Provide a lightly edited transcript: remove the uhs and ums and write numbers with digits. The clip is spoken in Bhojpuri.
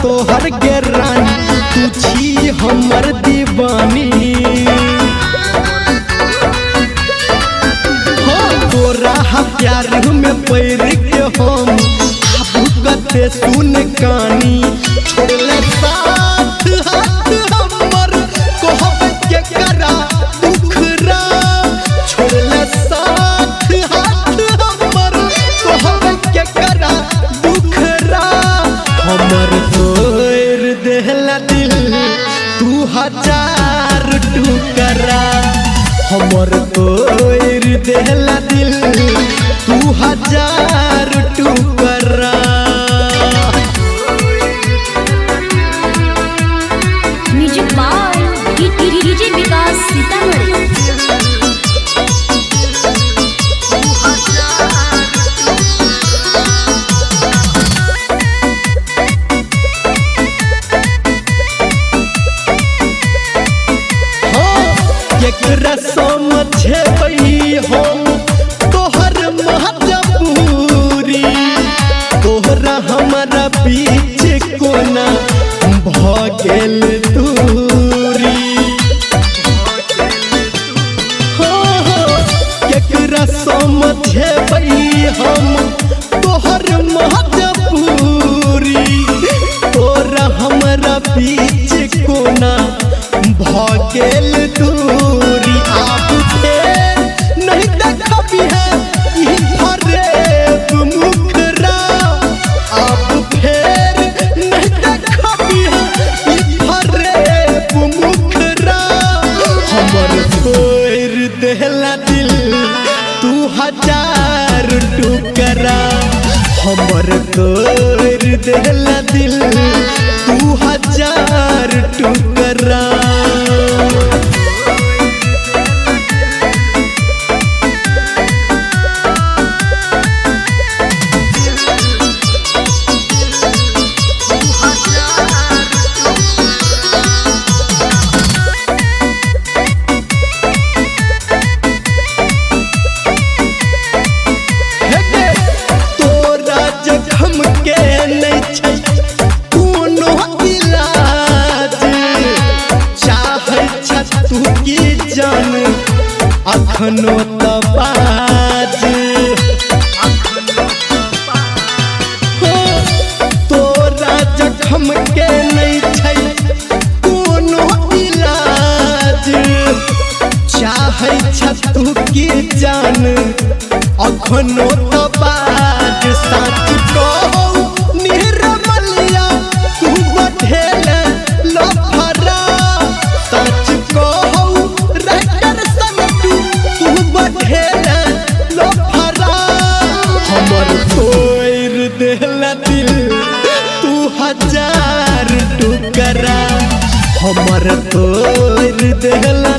तोहर के रानी तू छी हमर दीवानी हो तोरा प्यार में पैर के हम आबू कते सुन कानी छोड़ले साथ हाथ हमर कहब के करा दुखरा छोड़ले साथ हाथ हमर कहब के करा दुखरा हमर तोड़ देहला दिल तू हजार टुकड़ा हमर तोड़ देहला दिल तू हजार टुकड़ा म्यूजिक बाय डीजे विकास सीतामढ़ी। केकरा समझेबै हम तोहर महजबूरी तोहरा हमारा बीच कोना भ गेल दूरी केकरा समझेबै हम तोहर महजबूरी तोहरा हमारा बीच कोना भ गेल दूरी आप फेर नहीं देखबी है ई फरेब मुखरा आप फेर नहीं देखबी है ई फरेब मुखरा हमर तोड़ देहला दिल तू हजार टुकड़ा हमर तोड़ देहला दिल तू हजार टुकड़ा अखनो तबाज तोरा जखम के नहीं छै कोनो इलाज चाहे तू की जान अखनो तबाज सच कहू निर्मलिया तू बढ़ेल लफरा सच कहू राइटर हमर तोड़ देहला दिल तू हजार टुकड़ा हमर तोड़ देहला